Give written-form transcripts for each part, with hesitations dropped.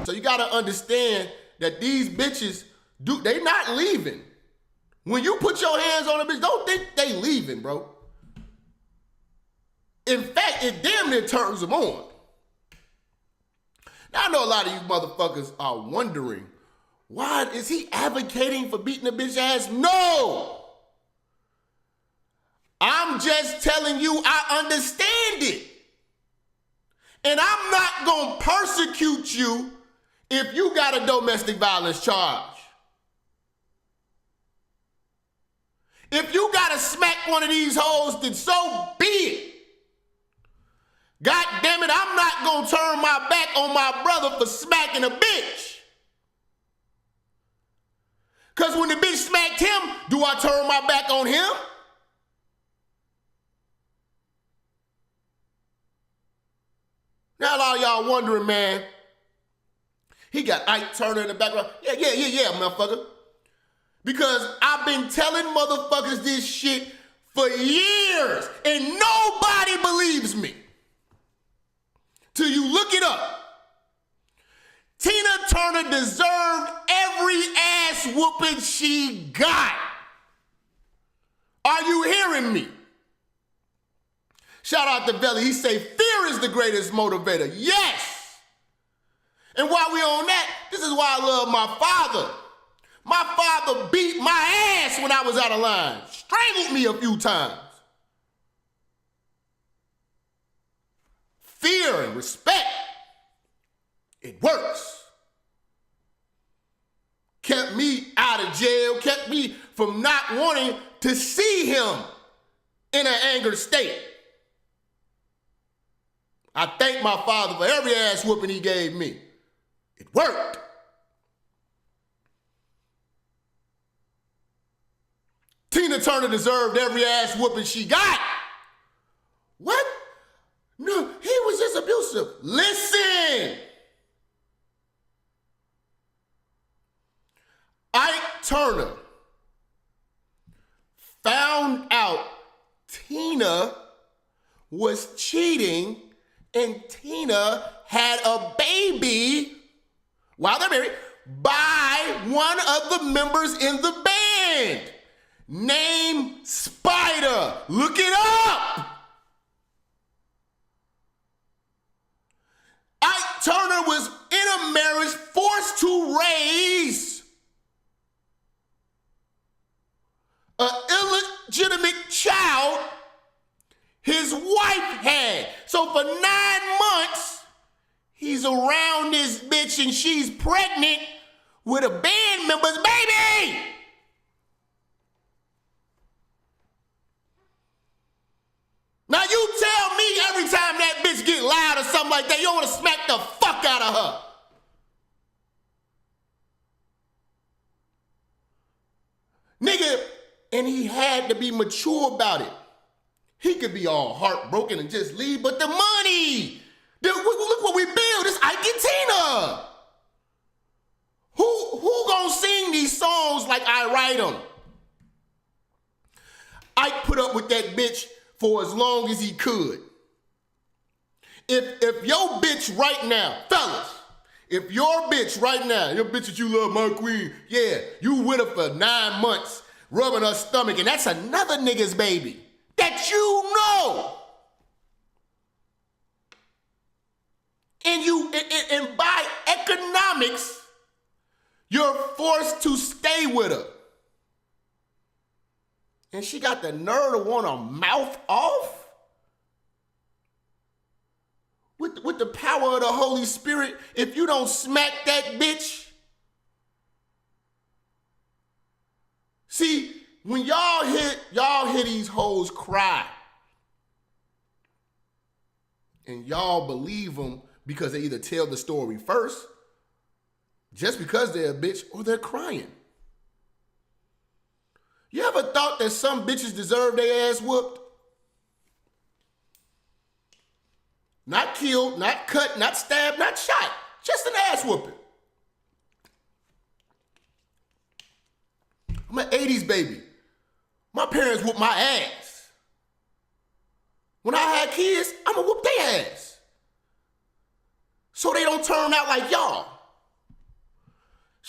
So you gotta understand that these bitches, they not leaving. When you put your hands on a bitch, don't think they leaving, bro. In fact, it damn near turns them on. Now, I know a lot of you motherfuckers are wondering, why is he advocating for beating a bitch ass? No! I'm just telling you I understand it. And I'm not gonna persecute you if you got a domestic violence charge. If you gotta smack one of these hoes, then so be it. God damn it, I'm not gonna turn my back on my brother for smacking a bitch. Cause when the bitch smacked him, do I turn my back on him? Now a lot of y'all wondering, man, he got Ike Turner in the background. Yeah, motherfucker. Because I've been telling motherfuckers this shit for years and nobody believes me. Till you look it up. Tina Turner deserved every ass whooping she got. Are you hearing me? Shout out to Belly. He say fear is the greatest motivator. Yes. And while we on that, this is why I love my father. My father beat my ass when I was out of line. Strangled me a few times. Fear and respect. It works. Kept me out of jail. Kept me from not wanting to see him in an angered state. I thank my father for every ass whooping he gave me. It worked. Tina Turner deserved every ass whooping she got. What? No, he was just abusive. Listen. Ike Turner found out Tina was cheating and Tina had a baby while they're married by one of the members in the band. Named Spider. Look it up. Ike Turner was in a marriage forced to raise an illegitimate child his wife had. So for 9 months, he's around this bitch and she's pregnant with a band member's baby. Now you tell me every time that bitch get loud or something like that, you don't want to smack the fuck out of her. Nigga, and he had to be mature about it. He could be all heartbroken and just leave, but the money, look what we built, it's Ike and Tina. Who gonna sing these songs like I write them? Ike put up with that bitch for as long as he could. If your bitch right now, fellas, if your bitch right now, your bitch that you love, my queen, yeah, you with her for 9 months, rubbing her stomach, and that's another nigga's baby that you know. And by economics, you're forced to stay with her. And she got the nerve to want to mouth off? With the power of the Holy Spirit, if you don't smack that bitch. See, when y'all hear these hoes cry. And y'all believe them because they either tell the story first, just because they're a bitch, or they're crying. You ever thought that some bitches deserve their ass whooped? Not killed, not cut, not stabbed, not shot. Just an ass whooping. I'm an 80s baby. My parents whooped my ass. When I had kids, I'ma whoop their ass. So they don't turn out like y'all.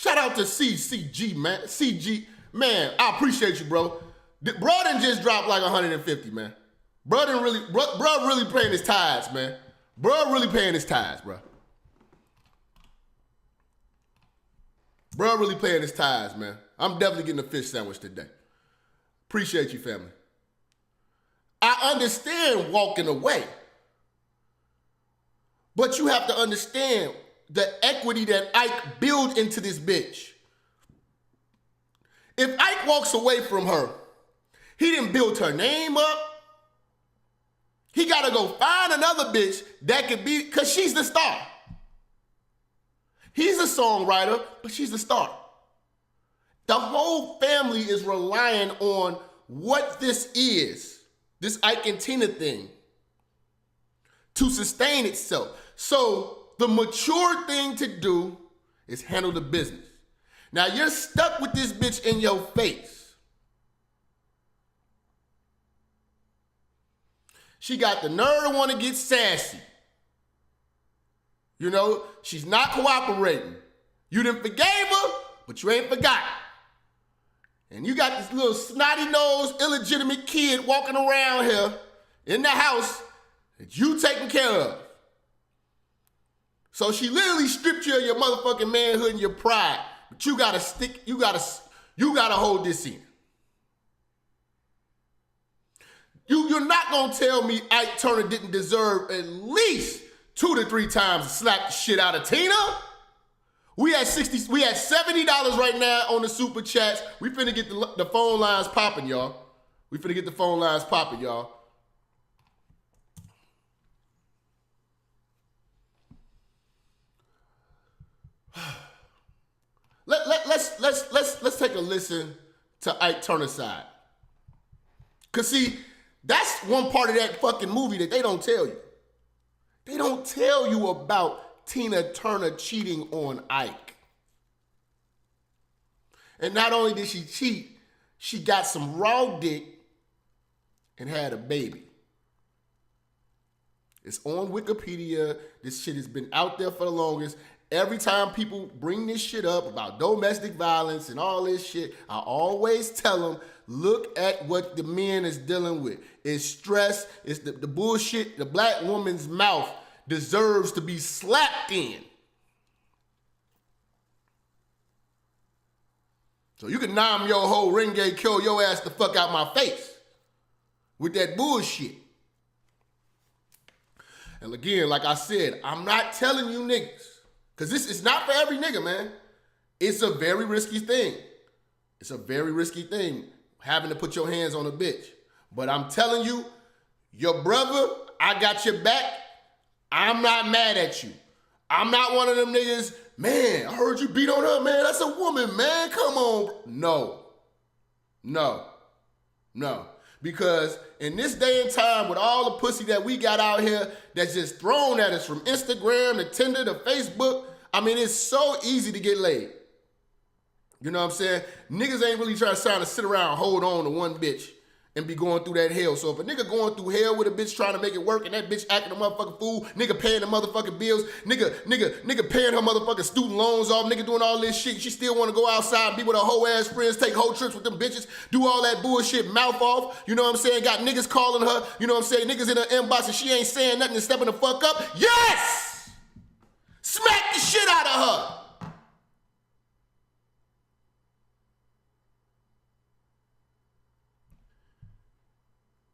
Shout out to CCG, man. CG, man, I appreciate you, bro. Bro didn't just drop like 150, man. Bro really paying his tithes, man. Bro really paying his tithes, bro. Bro really paying his tithes, man. I'm definitely getting a fish sandwich today. Appreciate you, family. I understand walking away. But you have to understand the equity that Ike built into this bitch. If Ike walks away from her, he didn't build her name up. He got to go find another bitch that could be, because she's the star. He's a songwriter, but she's the star. The whole family is relying on what this is, this Ike and Tina thing, to sustain itself. So the mature thing to do is handle the business. Now you're stuck with this bitch in your face. She got the nerve to want to get sassy. You know, she's not cooperating. You done forgave her, but you ain't forgot. And you got this little snotty-nosed, illegitimate kid walking around here in the house that you taking care of. So she literally stripped you of your motherfucking manhood and your pride. But you gotta hold this in. You're not gonna tell me Ike Turner didn't deserve at least 2 to 3 times to slap the shit out of Tina. We at $70 right now on the super chats. We finna get the phone lines popping, y'all. Let's take a listen to Ike Turner's side. Cause see, that's one part of that fucking movie that they don't tell you. They don't tell you about Tina Turner cheating on Ike. And not only did she cheat, she got some raw dick and had a baby. It's on Wikipedia. This shit has been out there for the longest. Every time people bring this shit up about domestic violence and all this shit, I always tell them, look at what the men is dealing with. It's stress. It's the bullshit. The black woman's mouth deserves to be slapped in. So you can nom your whole Renge, kill your ass the fuck out my face with that bullshit. And again, like I said, I'm not telling you niggas, because this is not for every nigga, man. It's a very risky thing. Having to put your hands on a bitch. But I'm telling you, your brother, I got your back. I'm not mad at you. I'm not one of them niggas, man, I heard you beat on her, man. That's a woman, man. Come on. No. Because in this day and time, with all the pussy that we got out here that's just thrown at us from Instagram to Tinder to Facebook, I mean, it's so easy to get laid. You know what I'm saying? Niggas ain't really trying to sit around and hold on to one bitch and be going through that hell. So if a nigga going through hell with a bitch trying to make it work and that bitch acting a motherfucking fool, nigga paying the motherfucking bills, nigga paying her motherfucking student loans off, nigga doing all this shit, she still want to go outside and be with her whole ass friends, take whole trips with them bitches, do all that bullshit, mouth off, you know what I'm saying? Got niggas calling her, you know what I'm saying? Niggas in her inbox and she ain't saying nothing and stepping the fuck up. Yes! Smack the shit out of her.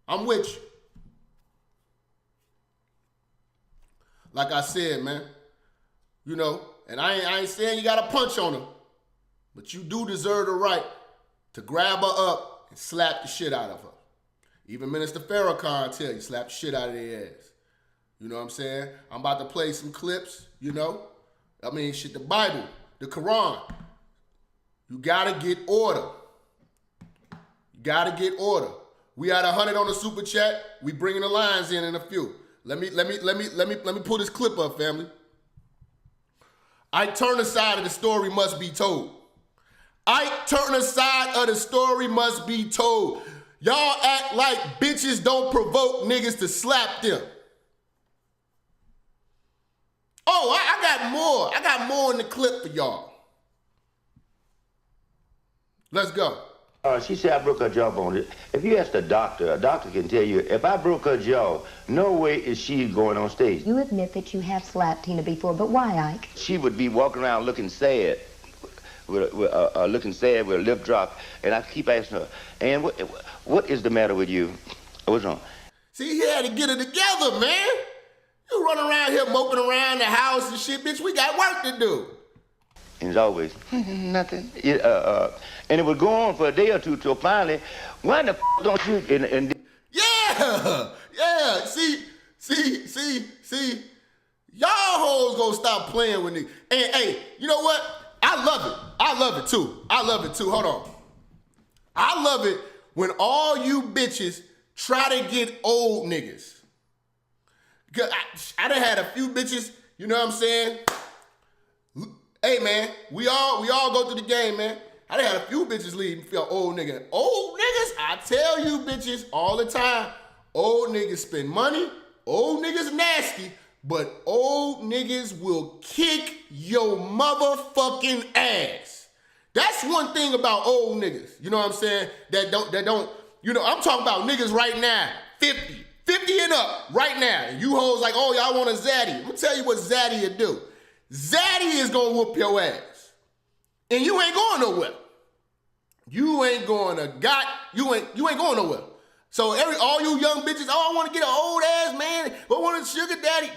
I'm with you. Like I said, man, you know, and I ain't saying you got to punch on her, but you do deserve the right to grab her up and slap the shit out of her. Even Minister Farrakhan tell you, slap the shit out of their ass. You know what I'm saying? I'm about to play some clips, you know. I mean, shit, the Bible, the Quran. You got to get order. We had 100 on the super chat. We bringing the lines in a few. Let me pull this clip up, family. Ike Turner's side of the story must be told. Y'all act like bitches don't provoke niggas to slap them. Oh, I got more. I got more in the clip for y'all. Let's go. She said I broke her jawbone. If you ask a doctor can tell you, if I broke her jaw, no way is she going on stage. You admit that you have slapped Tina before, but why, Ike? She would be walking around looking sad, with a lip drop, and I keep asking her, and what is the matter with you? What's wrong? See, he had to get it together, man. You run around here moping around the house and shit, bitch. We got work to do. And it's always, nothing. And it would go on for a day or two till finally, why the don't you? Yeah. See. Y'all hoes gonna stop playing with me. And hey, you know what? I love it too. Hold on. I love it when all you bitches try to get old niggas. I done had a few bitches, you know what I'm saying? Hey man, we all go through the game, man. I done had a few bitches leave and feel old nigga. Old niggas, I tell you bitches all the time, old niggas spend money, old niggas nasty, but old niggas will kick your motherfucking ass. That's one thing about old niggas, you know what I'm saying? That don't, you know, I'm talking about niggas right now, 50 and up right now. And you hoes like, oh, y'all want a zaddy. I'm gonna tell you what zaddy will do. Zaddy is gonna whoop your ass. And you ain't going nowhere. You ain't going nowhere. So all you young bitches, oh, I want to get an old ass man. I want a sugar daddy.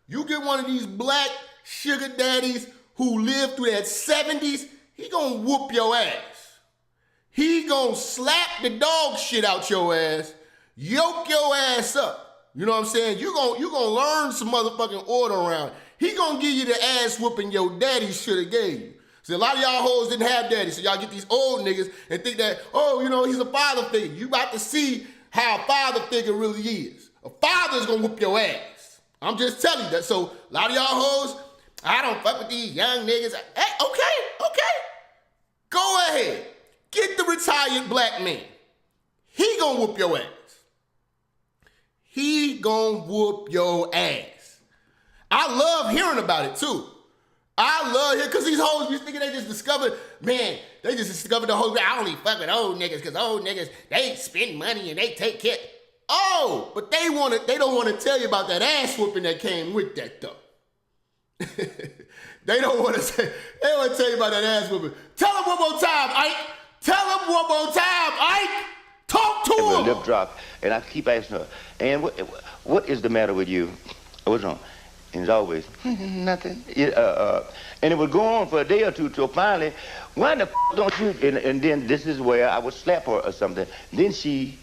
You get one of these black sugar daddies who lived through that 70s, he gonna whoop your ass. He gonna slap the dog shit out your ass, yoke your ass up. You know what I'm saying? You gonna learn some motherfucking order around. He gonna give you the ass whooping your daddy should have gave you. See, a lot of y'all hoes didn't have daddies, so y'all get these old niggas and think that, oh, you know, he's a father figure. You about to see how a father figure really is. A father's gonna whoop your ass. I'm just telling you that. So a lot of y'all hoes, I don't fuck with these young niggas. Hey, okay. Go ahead. Get the retired black man. He gonna whoop your ass. He gonna whoop your ass. I love hearing about it too. I love it because these hoes be thinking they just discovered, man, they just discovered the whole, I only fuck with old niggas because old niggas, they spend money and they take care. Oh, but they don't want to tell you about that ass whooping that came with that though. They don't want to tell you about that ass whooping. Tell them one more time, Ike. Tell them one more time, Ike. Talk to him. Lip drop, and I keep asking her, and what is the matter with you? What's wrong? And it's always, nothing. And it would go on for a day or two till finally, why the don't you? And then this is where I would slap her or something. Then she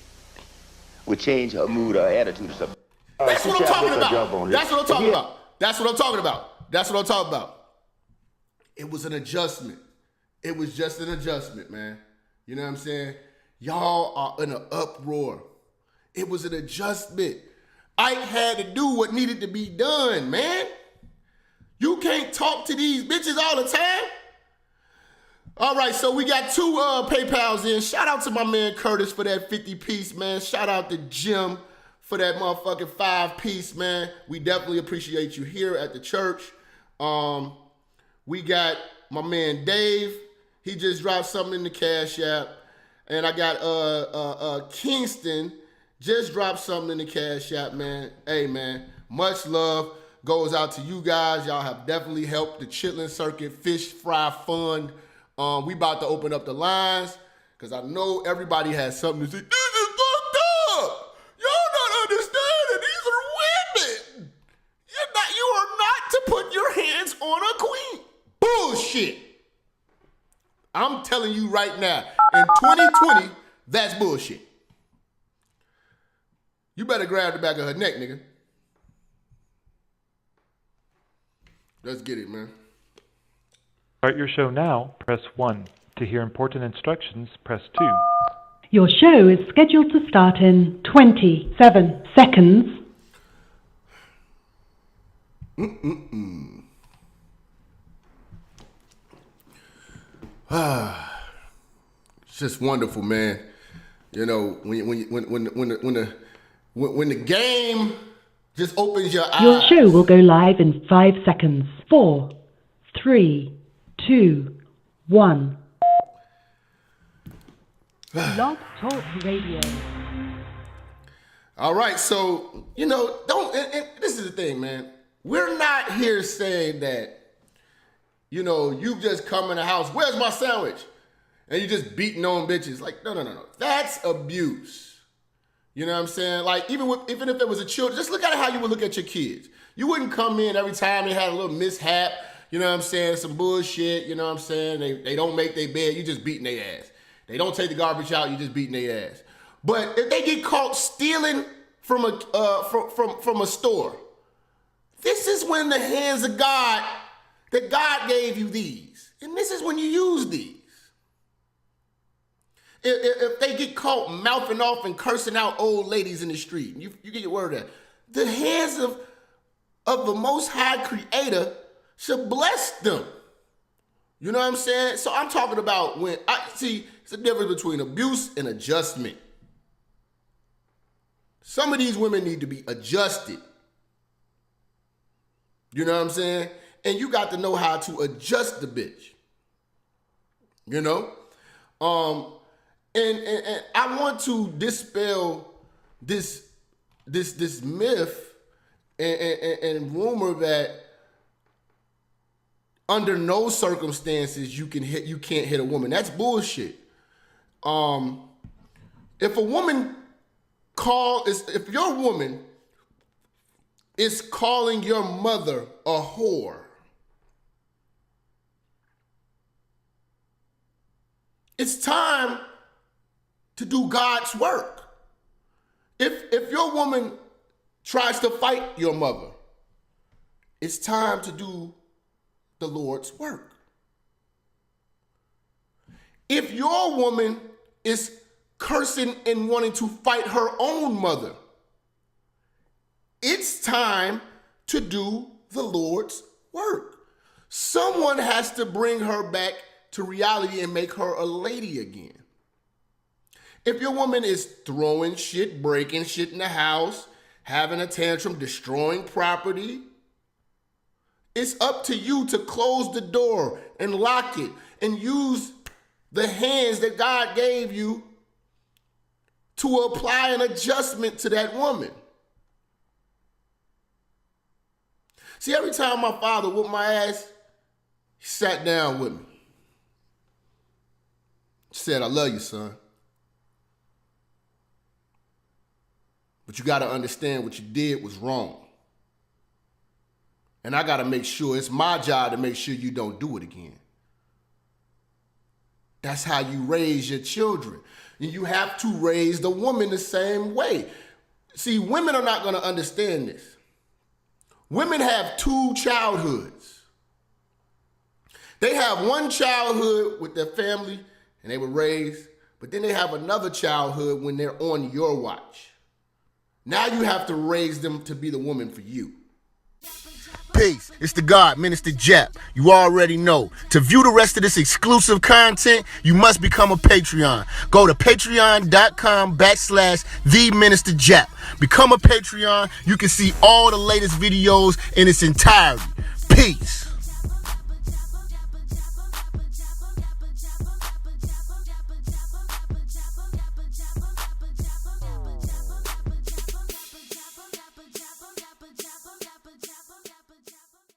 would change her mood or attitude or something. That's what I'm talking about. That's what I'm talking about. That's what I'm talking about. That's what I'm talking about. It was an adjustment. It was just an adjustment, man. You know what I'm saying? Y'all are in an uproar. It was an adjustment. Ike had to do what needed to be done, man. You can't talk to these bitches all the time. All right, so we got two PayPals in. Shout out to my man Curtis for that 50-piece, man. Shout out to Jim for that motherfucking 5-piece, man. We definitely appreciate you here at the church. We got my man Dave. He just dropped something in the Cash App. And I got Kingston just dropped something in the Cash App, man. Hey, man, much love goes out to you guys. Y'all have definitely helped the Chitlin Circuit Fish Fry Fund. We about to open up the lines because I know everybody has something to say. This is fucked up. Y'all not understanding. These are women. You are not to put your hands on a queen. Bullshit. I'm telling you right now, in 2020, that's bullshit. You better grab the back of her neck, nigga. Let's get it, man. Start your show now, press 1. To hear important instructions, press 2. Your show is scheduled to start in 27 seconds. It's just wonderful, man. You know, when the game just opens your eyes. Your show will go live in 5 seconds. 4, 3, 2, 1. Blog Talk Radio. All right, so, and this is the thing, man. We're not here saying that, you just come in the house, where's my sandwich? And you just beating on bitches. Like, no. That's abuse. You know what I'm saying? Like, even if there was a child, just look at how you would look at your kids. You wouldn't come in every time they had a little mishap, you know what I'm saying, some bullshit, you know what I'm saying, they don't make their bed, you just beating their ass. They don't take the garbage out, you just beating their ass. But if they get caught stealing from a store, this is when the hands of God, that God gave you these. And this is when you use these. If they get caught mouthing off and cursing out old ladies in the street, you get your word of that. The hands of the Most High Creator should bless them. You know what I'm saying? So I'm talking about when I see it's the difference between abuse and adjustment. Some of these women need to be adjusted. You know what I'm saying? And you got to know how to adjust the bitch. And I want to dispel this myth and rumor that under no circumstances you can't hit a woman. That's bullshit. If your woman is calling your mother a whore, it's time to do God's work. If your woman tries to fight your mother, it's time to do the Lord's work. If your woman is cursing and wanting to fight her own mother, it's time to do the Lord's work. Someone has to bring her back to reality and make her a lady again. If your woman is throwing shit, breaking shit in the house, having a tantrum, destroying property, it's up to you to close the door and lock it and use the hands that God gave you to apply an adjustment to that woman. See, every time my father whooped my ass, he sat down with me. He said, I love you, son. But you got to understand what you did was wrong. And I got to make sure, it's my job to make sure you don't do it again. That's how you raise your children. And you have to raise the woman the same way. See, women are not going to understand this. Women have two childhoods. They have one childhood with their family and they were raised, but then they have another childhood when they're on your watch. Now you have to raise them to be the woman for you. Peace. It's the God, Minister Jap. You already know. To view the rest of this exclusive content, you must become a Patreon. Go to patreon.com/TheMinisterJap. Become a Patreon. You can see all the latest videos in its entirety. Peace.